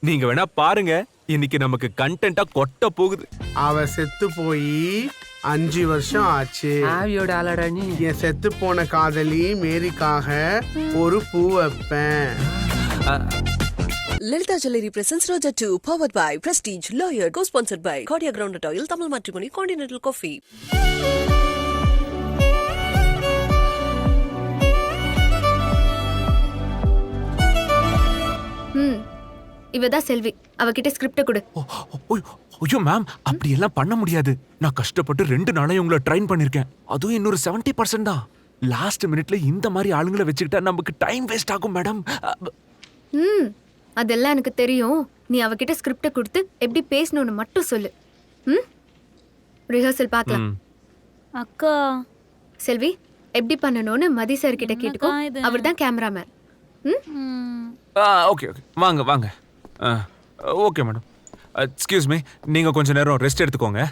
நீங்க வேணா பாருங்க, இன்னைக்கு நமக்கு கண்டென்ட்டா கொட்ட போகுது. அவ செத்து போய் 5 வருஷம் ஆச்சு. ஆவியோட ஆளடா நீ. என் செத்து போன காதலி மேரிக்காக ஒரு பூ வைப்பேன். Lalita Jewelry presents Roja 2, powered by Prestige, Lawyer, co-sponsored by Cordia Groundnut Oil, Tamil Matrimony, Continental Coffee. இவதான் செல்வி. அவகிட்ட ஸ்கிரிப்ட் கொடு. ஐயோ மேம், அப்படி எல்லாம் பண்ண முடியாது. நான் கஷ்டப்பட்டு 2 நாளா உங்களை ட்ரெயின் பண்ணிருக்கேன். அதுவும் இன்னொரு 70% தான். லாஸ்ட் மினிட்ல இந்த மாதிரி ஆளுங்களை வச்சுக்கிட்டா நமக்கு டைம் வேஸ்ட் ஆகும் மேடம். அதெல்லாம் எனக்கு தெரியும். நீ அவகிட்ட ஸ்கிரிப்ட் கொடுத்து எப்படி பேசணும்னு மட்டும் சொல்லு. ரிஹர்சல் பார்க்கலாம். அக்கா செல்வி, எப்படி பண்ணணும்னு மதி சார் கிட்ட கேட்டுக்கோ. அவர் தான் கேமராமேன். ஓகே ஓகே, வாங்க வாங்க. Okay madam. எக்ஸ்கியூஸ் மீ, நீங்க கொஞ்ச நேரம் ரெஸ்ட் எடுத்துக்கோங்க.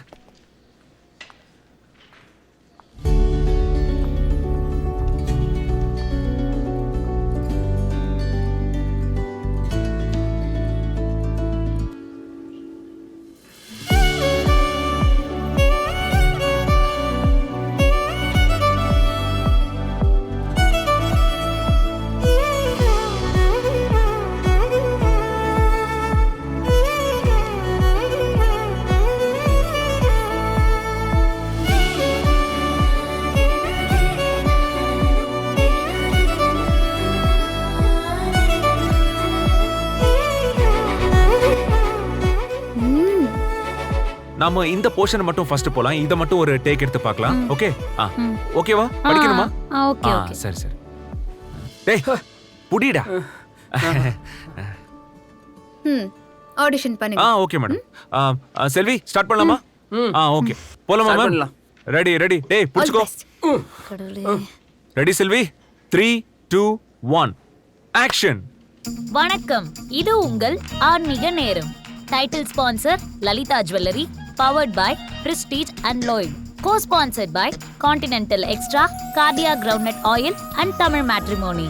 நாம இந்த போர்ஷன் மட்டும் ஃபர்ஸ்ட் போலாம். இத மட்டும் ஒரு டேக் எடுத்து பார்க்கலாம். ஓகே? ஓகேவா? படிக்கணுமா? Okay okay. சரி சரி. டேய் புடிடா. ஆடிஷன் பண்ணுங்க. Okay madam. செல்வி ஸ்டார்ட் பண்ணலாமா? ஓகே. போலாமா மேம்? Ready ready. டேய் புடிச்சுக்கோ. கடவுளே. ரெடி செல்வி? 3 2 1 ஆக்ஷன். வணக்கம், இது உங்கள் ஆன்மீக நேரம். Title sponsor Lalitha jewellery, powered by Prestige and Lloyd, co-sponsored by Continental Extra, Cordia Groundnut Oil and Tamil Matrimony.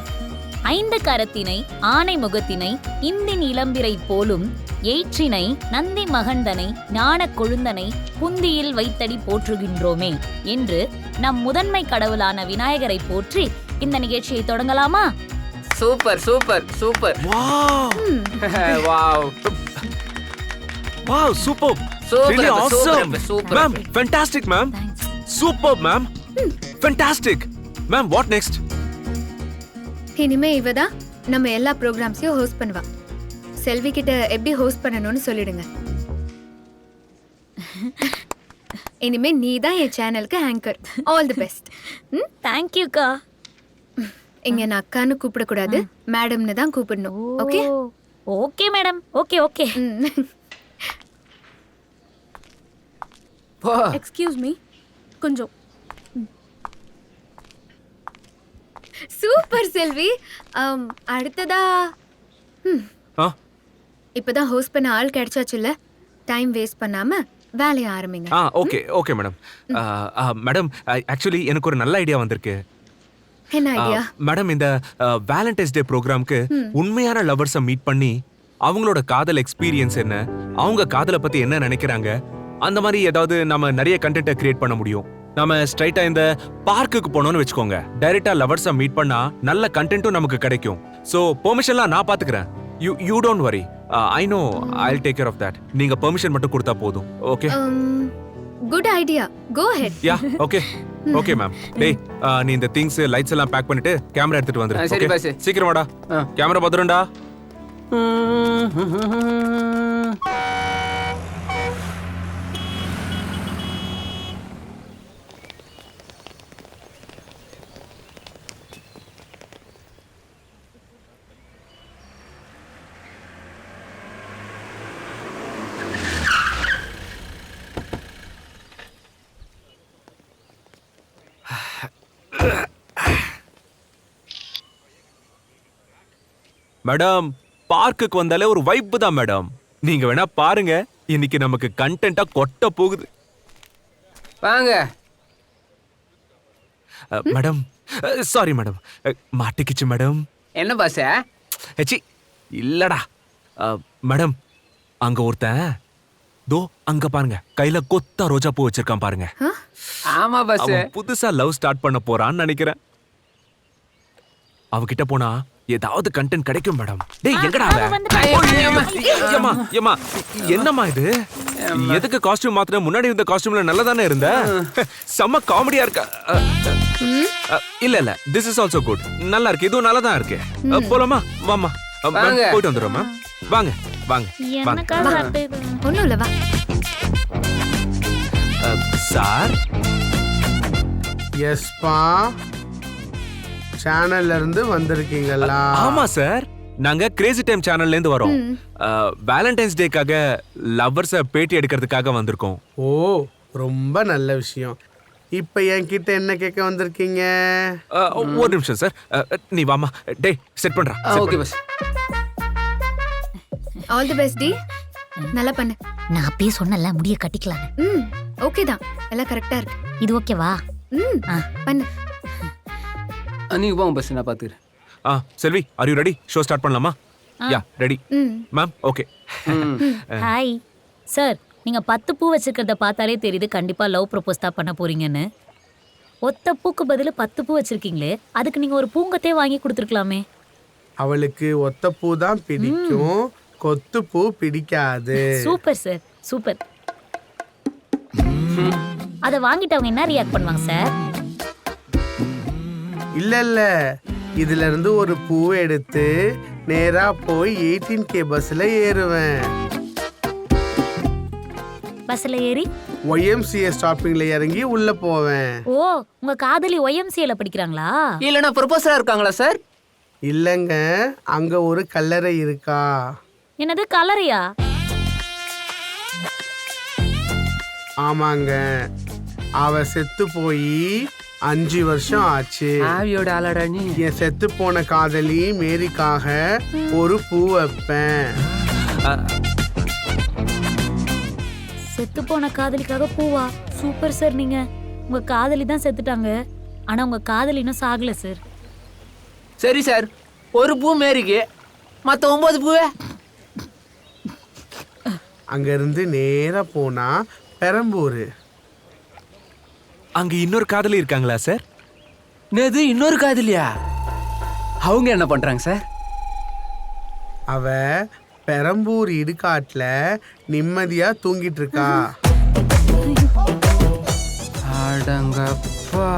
5 கரத்தினை ஆனை முகத்தினை இந்தின் இளம்பிரை போலும் ஏற்றினை நந்தி மகந்தனை ஞான கொழுந்தனை புந்தியில் வைத்தடி போற்றுகின்றோமே என்று நம் முதன்மை கடவுளான விநாயகரை போற்றி இந்த நிகழ்ச்சியை தொடங்கலாமா? Super super super. Wow wow Wow, superb. Really awesome. Ma'am, fantastic, ma'am. Superb, ma'am. Fantastic. Ma'am, what next? இனிமே இவதான் நம்ம எல்லா ப்ரோக்ராம்ஸையும் ஹோஸ்ட் பண்ணுவா. செல்வி கிட்ட எப்படி ஹோஸ்ட் பண்ணணும்னு சொல்லிடுங்க. இனிமே நீ தான் என் சேனலுக்கு anchor. All the best. Thank you கா. இங்க நான் அக்கான்னு கூப்பிடக்கூடாது, மேடம்னு தான் கூப்பிடணும். Okay? Okay madam. Okay okay. Excuse me, கொஞ்சம். சூப்பர் செல்வி. அடுத்ததா இப்பதான் ஹோஸ்ட் பண்ண ஆள் கிடைச்சாச்சுல்ல, டைம் வேஸ்ட் பண்ணாம வேலையை ஆரம்பிங்க. Okay okay madam. Madam, actually எனக்கு ஒரு நல்ல ஐடியா வந்திருக்கு. என்ன ஐடியா? மேடம், இந்த வேலண்டைன்ஸ் டே ப்ரோக்ராம்க்கு உண்மையான லவர்ஸை மீட் பண்ணி அவங்களோட காதல் எக்ஸ்பீரியன்ஸ் என்ன, அவங்க காதலை பத்தி என்ன நினைக்கிறாங்க, அந்த மாதிரி ஏதாவது நம்ம நிறைய கண்டென்ட்டை கிரியேட் பண்ண முடியும். நம்ம ஸ்ட்ரைட்டா இந்த பார்க்குக்கு போனோம்னு வெச்சுக்கோங்க. டைரக்டா லவர்ஸை மீட் பண்ணா நல்ல கண்டென்ட்டும் நமக்கு கிடைக்கும். சோ பெர்மிஷன்லாம் நான் பாத்துக்கிறேன். You don't worry. I know, I'll take care of that. நீங்க பெர்மிஷன் மட்டும் கொடுத்தா போதும். Okay? Good idea. Go ahead. Yeah okay. Okay ma'am. டேய், நீ இந்த திங்ஸ் லைட்ஸ் எல்லாம் பேக் பண்ணிட்டு கேமரா எடுத்துட்டு வந்துரு. சரி ஓகே? பாஸ். சீக்கிரம் வாடா. கேமரா பத்திரம்டா. மேடம், பார்க்குக்கு வந்தாலே ஒரு வைப் தான் மேடம். நீங்க வேணா பாருங்க, இன்னைக்கு நமக்கு கண்டென்ட்டா கொட்ட போகுது. வாங்க. மேடம், சாரி மேடம், மாட்டிக்கிச்சு மேடம். என்ன பாஸ்? ஏச்சி இல்லடா, மேடம் அங்க ஒருத்தன் தோ அங்க பாருங்க கையில கொத்தா ரோஜா பூ வச்சிருக்கான் பாருங்க. ஆமா பஸ். அவன் புதுசா லவ் ஸ்டார்ட் பண்ண போறான்னு நினைக்கிறேன். அவகிட்ட போனா ஏதாவது கண்டென்ட் கிடைக்கும் மேடம். டேய் எங்கடா அவன்? ஏம்மா ஏம்மா என்னம்மா இது? எதுக்கு காஸ்டியூம் மாத்தின? முன்னாடி இருந்த காஸ்டியூம்ல நல்லா தானே இருந்த. செம்ம காமெடியா இருக்கா. இல்ல திஸ் இஸ் ஆல்சோ குட். நல்லா இருக்கு, இதுவும் நல்லா தான் இருக்கு. போலாமா? வாமா போயிட்டு வந்துடுறோமா. வாங்க வாங்க வாங்க. ஒண்ணும் இல்ல வா. சார் எஸ்பா, சேனல்ல இருந்து வந்திருக்கீங்களா? ஆமா சார், நாங்க கிரேசி டைம் சேனல்ல இருந்து வரோம். வேலண்டைன்ஸ் டேக்காக லவ்வர்ஸ பேட்டி எடுக்கிறதுக்காக வந்திருக்கோம். ஓ, ரொம்ப நல்ல விஷயம். இப்ப என்கிட்ட என்ன கேட்க வந்திருக்கீங்க? ஒரு நிமிஷம் சார், நீ வாமா. டேய் செட் பண்றா. ஓகே பஸ். ஆல் தி பெஸ்ட் டி. நல்லா பண்ணு. நான் அப்பயே சொன்னல முடிய கட்டிக்கலாம். ஓகே தான், எல்லாம் கரெக்டா இருக்கு. இது ஓகேவா? பண்ணு. நீங்க போங்க பஸ், நான் பாத்துக்கிறேன். Selvi, are you ready? Show start பண்ணலாமா? Yeah ready ma'am. Okay. Hi sir, நீங்க 10 பூ வச்சிருக்கிறத பார்த்தாலே தெரியுது கண்டிப்பா லவ் ப்ரொபோஸ் தான் பண்ண போறீங்கன்னு. ஒத்த பூக்கு பதிலு 10 பூ வச்சிருக்கீங்களே, அதுக்கு நீங்க ஒரு பூங்கத்தே வாங்கி கொடுத்துருக்கலாமே. அவளுக்கு ஒத்த பூ தான் பிடிக்கும், கொத்து பூ பிடிக்காது. Super sir, super. அத வாங்கிட்டு அவங்க என்ன ரியாக்ட் பண்ணுவாங்க சார்? இல்ல இதுல இருந்து ஒரு பூ எடுத்து நேரா போய் 18K பஸ்ல ஏறுவேன். பஸ்ல ஏறி YMCA ஸ்டாப்பிங்ல இறங்கி உள்ள போவேன். ஓ, உங்க காதலி YMCA ல படிக்கிறாங்களா? இல்லனா ப்ரொபோசரா இருக்காங்களா சார்? இல்லங்க, அங்க ஒரு கல்லறை இருக்கா. என்னது கலரியா? ஆமாங்க, அவ செத்து போய் 5 வருஷம் ஆச்சு. ஆவியோட ஆளடா நீ. என் செத்து போன காதலி மேரிக்காக ஒரு பூ வைப்பேன். செத்து போன காதலிக்காக பூவா? Super sir. நீங்க உங்க காதலி தான் செத்துட்டாங்க, ஆனா உங்க காதலி இன்னும் சாகல சார். சரி சார், ஒரு பூ மேரிக்கு, மத்த 9 பூவே அங்க இருந்து நேரா போனா பெரம்பூர். அங்க இன்னொரு காதலி இருக்காங்களா சார்? நேது இன்னொரு காதலியா? அவங்க என்ன பண்றாங்க சார்? அவ பெரம்பூர் இடுகாட்டுல நிம்மதியா தூங்கிட்டு இருக்கா. அடங்கப்பா.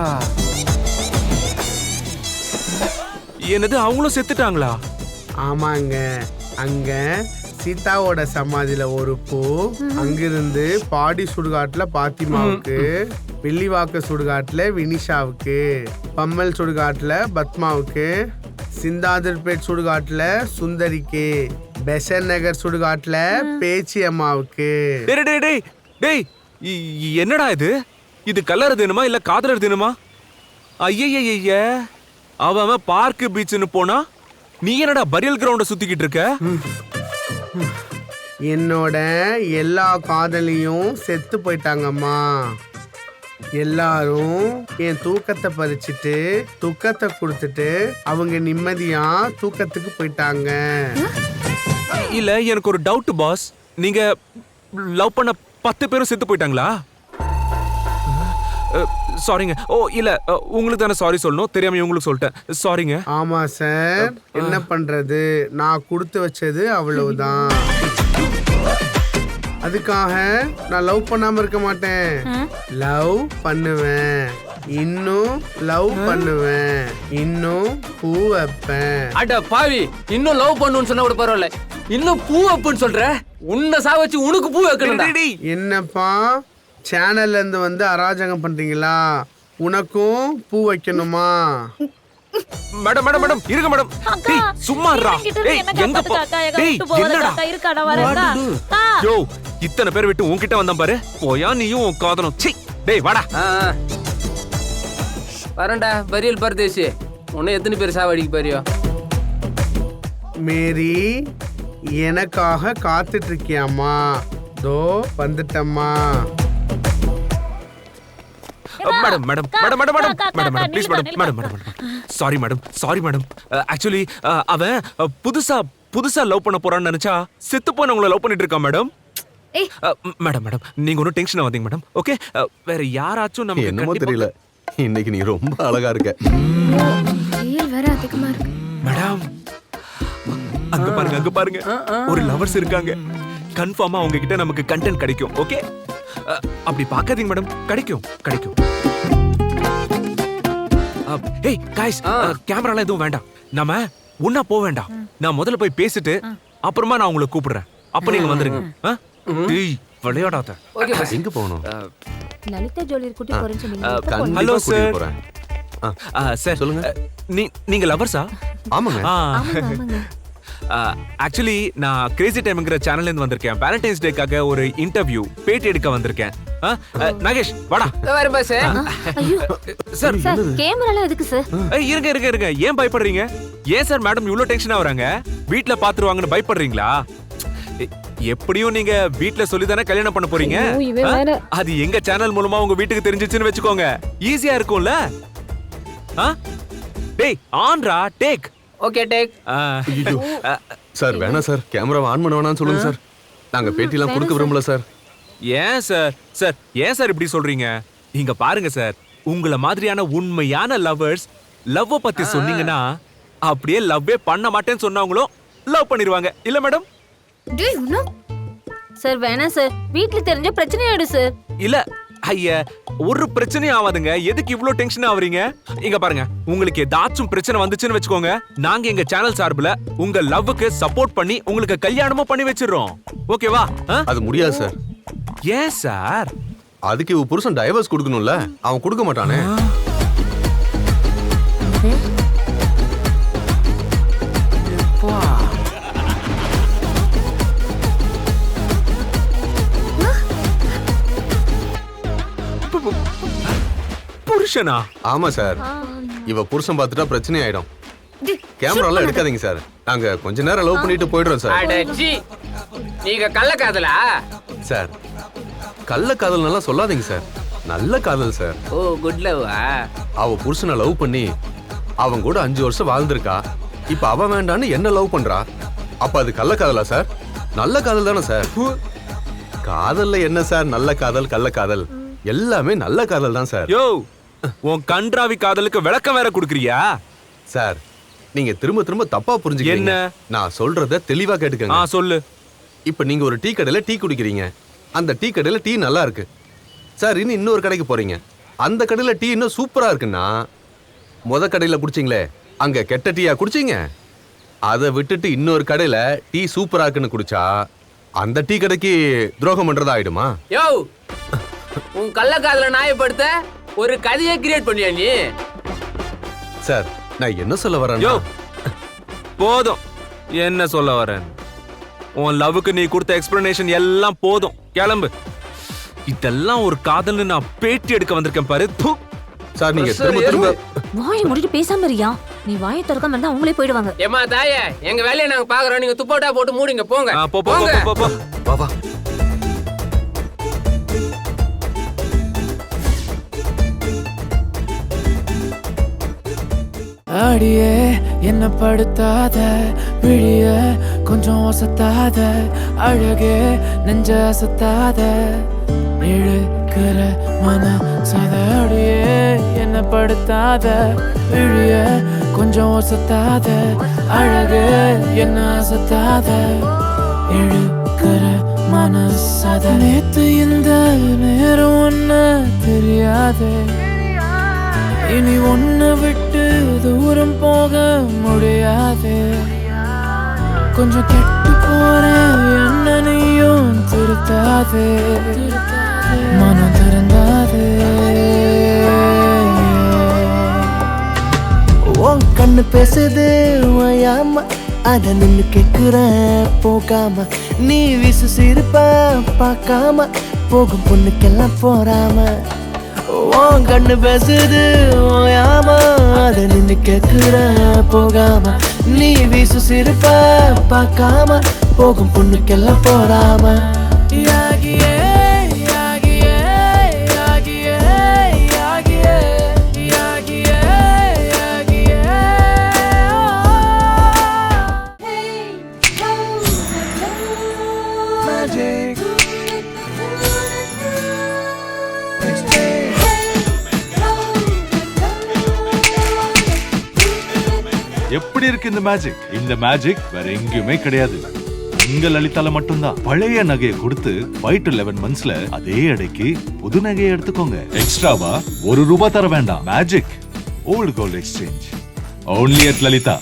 என்னது, அவங்களும் செத்துட்டாங்களா? ஆமாங்க, அங்க சீதாவோட சமாதியில ஒரு பூ, அங்கிருந்து பாடி சுடுகாட்டுல பாத்திமாவுக்கு, வெள்ளிவாக்க சுடுகாட்டுல வினிஷாவுக்கு, பம்மல் சுடுகாட்டுல பத்மாவுக்கு, சிந்தாதிர்பேட் சுடுகாட்டுல சுந்தரிக்கு, பெசன் நகர் சுடுகாட்டுல பேச்சி அம்மாவுக்கு. டேய் டேய் டேய் டேய், என்னடா இது? இது கல்லற தினமா இல்ல காதலர் தினமா? ஐயய்ய, அவன் பார்க்கு பீச்னு போனா நீ என்னடா பரியல் கிரவுண்ட சுத்திக்கிட்டு இருக்க? என்னோட எல்லா காதலியும் செத்து போயிட்டாங்கம்மா. எல்லாரும் என் தூக்கத்தை பறிச்சுட்டு துக்கத்தை கொடுத்துட்டு அவங்க நிம்மதியா தூக்கத்துக்கு போயிட்டாங்க. இல்ல, எனக்கு ஒரு டவுட் பாஸ். நீங்க லவ் பண்ண 10 பேரும் செத்து போயிட்டாங்களா? சாரிங்க. ஓ இல்ல, உங்களுக்கு தானே சாரி சொல்லணும், தெரியாம உங்களுக்கு சொல்லிட்டேன். சாரிங்க. ஆமா சார், என்ன பண்றது, நான் கொடுத்து வச்சது அவ்வளவுதான். அதுக்காக நான் லவ் பண்ணாம இருக்க மாட்டேன். லவ் பண்ணுவேன், இன்னும் லவ் பண்ணுவேன், இன்னும் பூ வைப்பேன். அட பாவி, இன்னும் லவ் பண்ணுன்னு சொன்னா கூட பரவாயில்ல, இன்னும் பூ வைப்புன்னு சொல்ற? உன்னை சாவச்சு உனக்கு பூ வைக்கணும். என்னப்பா, சேனல்ல இருந்து வந்து அராஜகம் பண்றீங்களா? உனக்கும் பூ வைக்கணுமா? மேடம் மேடம் மேடம் இருங்க மேடம். டேய் சும்மா இருடா. டேய் எங்க போ? டேய் என்னடா? யோ, இத்தனை பேர் விட்டு உன்கிட்ட வந்தேன் பாரு. போயா நீயும் உன் காதலும். சீ, டேய் வாடா. வரண்டா பரியல் பரதேசி. உன்னை எத்தனை பேர் சாவடிக்கு பாரியா? மேரி, எனக்காக காத்துட்டு இருக்கியாம்மா? தோ வந்துட்டம்மா. Madam madam madam madam madam madam please madam madam madam sorry madam sorry madam. Actually அவன் புதுசா புதுசா லவ் பண்ண போறான்னு நினைச்சா செத்து போனவங்கள லவ் பண்ணிட்டு இருக்கா மேடம். ஏய். மேடம் மேடம் நீங்க ஒன்றும் டென்ஷன் ஆகாதீங்க மேடம். ஓகே வேற யாராச்சும் நமக்கு என்னமோ கண்டிப்பா- தெரியல, இன்னைக்கு நீ ரொம்ப அழகா இருக்க. வெயில் வேற அதிகமா இருக்கு. மேடம் அங்க பாருங்க ஒரு லவர்ஸ் இருக்காங்க. கன்ஃபார்மா அவங்க கிட்ட நமக்கு கண்டென்ட் கிடைக்கும். ஓகே அப்படி பார்க்காதீங்க மேடம், கிடைக்கும் கிடைக்கும். ஏய் गाइस கேமராலாம் எதுவும் வேண்டாம், நாம ஒண்ணா போக வேண்டாம். நான் முதல்ல போய் பேசிட்டு அப்புறமா நான் உங்களை கூப்பிடுறேன், அப்ப நீங்க வந்துருங்க. டேய் விளையாடாத. Okay boss. எங்க போகணும்? லலிதா ஜுவல்லரி கூட்டி போறேன்னு சொன்னீங்க. கண்டிப்பா ஹலோ கூட்டிட்டு சார். போறேன். சார் சொல்லுங்க. நீங்க லவர்ஸா? ஆமாங்க. ஆக்சுவலி நான் கிரேசி டைம்ங்கிற சேனல்ல இருந்து வந்திருக்கேன். வேலண்டைன்ஸ் டேக்காக ஒரு இன்டர்வியூ பேட்டி எடுக்க வந்திருக்கேன். நாகேஷ் வாடா. வேற பாஸ். ஐயோ சார் சார் கேமரால எதுக்கு சார்? இருங்க இருங்க இருங்க, ஏன் பயப்படுறீங்க? ஏன் சார் மேடம் இவ்ளோ டென்ஷன் ஆவறாங்க? வீட்ல பாத்துருவாங்கன்னு பயப்படுறீங்களா? எப்படியும் நீங்க வீட்ல சொல்லி தானே கல்யாணம் பண்ண போறீங்க. அது எங்க சேனல் மூலமா உங்க வீட்டுக்கு தெரிஞ்சிச்சுன்னு வெச்சுக்கோங்க, ஈஸியா இருக்கும்ல. டேய் ஆன்ரா டேக். Okay take. சார் வேணாம் சார், கேமரா ஆன் பண்ண வேணாம்னு சொல்லுங்க சார். நாங்க பேட்டிலாம் கொடுக்க விரும்பல சார். ஏன் சார் சார் ஏன் சார் இப்படி சொல்றீங்க? நீங்க பாருங்க சார், உங்கள மாதிரியான உண்மையான லவர்ஸ் லவ் பத்தி சொன்னீங்கன்னா அப்படியே லவ்வே பண்ண மாட்டேன்னு சொன்னவங்களும் லவ் பண்ணிடுவாங்க இல்ல மேடம்? டேய் உன்னா சார் வேணாம் சார், வீட்ல தெரிஞ்ச பிரச்சனை ஆயிடும் சார். இல்ல ஐயா, ஒரு பிரச்சனையும் ஆகாதுங்க. எதுக்கு இவ்ளோ டென்ஷன் ஆவறீங்க? இங்க பாருங்க, உங்களுக்கு ஏதாச்சும் பிரச்சனை வந்துச்சுன்னு வெச்சுக்கோங்க, நாங்க எங்க சேனல் சார்புல உங்க லவ்வுக்கு சப்போர்ட் பண்ணி உங்களுக்கு கல்யாணமும் பண்ணி வச்சிடுறோம். ஓகேவா? அது முடியாது சார். ஏன் சார்? அதுக்கு இவ புருஷன் டைவர்ஸ் கொடுக்கணும்ல, அவன் கொடுக்க மாட்டானே. புருஷனா? ஆமா சார், இவ புருஷன் பார்த்துட்டா பிரச்சனை ஆயிடும். கேமராலாம் எடுக்காதீங்க சார், நாங்க கொஞ்ச நேரம் லவ் பண்ணிட்டு போயிடுறோம் சார். அடச்சி, நீங்க கள்ளக்காதலா? சார் கள்ள காதல்னால சொல்லாதீங்க சார், நல்ல காதல் சார். ஓ குட் லவ்வா? அவ புருஷனை லவ் பண்ணி அவன் கூட 5 வருஷம் வாழ்ந்திருக்கா. இப்ப அவ வேண்டான்னு என்ன லவ் பண்றா. அப்ப அது கள்ள காதலா சார்? நல்ல காதல் தானே சார். காதல்ல என்ன சார் நல்ல காதல் கள்ள காதல்? எல்லாமே நல்ல காதல் தான் சார். யோ, உன் கன்றாவி காதலுக்கு விளக்கம் வேற குடுக்குறியா? சார் நீங்க திரும்ப திரும்ப தப்பா புரிஞ்சுக்கிறீங்க. என்ன? நான் சொல்றத தெளிவா கேட்டுக்கங்க. சொல்லு. இப்ப நீங்க ஒரு டீ கடையில டீ குடிக்கிறீங்க, அந்த டீ கடையில டீ நல்லா இருக்கு சார். இன்னொரு கடைக்கு போறீங்க, அந்த கடையில டீ இன்னும் சூப்பரா இருக்குன்னா முத கடையில குடிச்சீங்களே அங்க கெட்ட டீயா குடிச்சீங்க. அதை விட்டுட்டு இன்னொரு கடையில டீ சூப்பரா இருக்குன்னு குடிச்சா அந்த டீ கடைக்கு துரோகம் பண்றதா ஆயிடுமா? யோ, உன் கள்ளக்காதல நியாயப்படுத்த ஒரு கதையை கிரியேட் பண்ணியா நீ? சார் நான் என்ன சொல்ல வரேன்? யோ போதும், என்ன சொல்ல வரேன்? உன் லவ்வுக்கு நீ கொடுத்த எக்ஸ்பிளனேஷன் எல்லாம் போதும், கிளம்பு. இதெல்லாம் ஒரு காதல்னு நான் பேட்டி எடுக்க வந்திருக்கேன் பாரு. ப்பு. சார் நீங்க திரும்ப திரும்ப வாயை மூடிட்டு பேசாம இருயா. நீ வாயை திறக்காம இருந்தா அவங்களே போயிடுவாங்க. ஏமா தாயே, எங்க வேலையை நாங்க பாக்குறோம், நீங்க துப்போட்டா போட்டு மூடிங்க போங்க. போ போ போ போ போ. வா வா. அடியே என்ன படுத்தாத, விழிய கொஞ்சம் ஒசத்தாத, அழகே நெஞ்ச அசத்தாத, இழுக்கிற மன சத. அடியே என்ன படுத்தாத, விழிய கொஞ்சம் ஒசத்தாத, அழகே என்ன அசத்தாத, இழுக்கிற மனசத. நேத்து இந்த நேரம் ஒன்ன தெரியாதே, இனி ஒன்ன விட்டு தூரம் போக முடியாது. கொஞ்சம் கெட்டு போறேன் என்ன நீயும் திருத்தாதே, மனம் திறந்தாதே. உன் கண்ணு பேசுது ஓயாம, அத நின்னு கேக்குறேன் போகாம. நீ விசு சிரிப்பா பார்க்காம, போகும் பொண்ணுக்கெல்லாம் போறாம. உன் கண்ணு பேசுது ஓயாம, அத நின்னு கேக்குறேன் போகாம. நீ விசு சிரிப்பா பார்க்காம, போகும் பொண்ணுக்கெல்லாம் போறாம. யாகியே யாகியே யாகியே யாகியே யாகியே யாகியே. magic. எப்படி இருக்கு இந்த மேஜிக்? இந்த மேஜிக் வேற எங்கேயுமே கிடையாது. உங்க லலிதால மட்டும்தான். பழைய நகையை கொடுத்து 5 to 11 monthsல அதே அடைக்கு புது நகையை எடுத்துக்கோங்க. எக்ஸ்ட்ராவா ₹1 தர வேண்டாம். Magic old gold exchange only at Lalitha.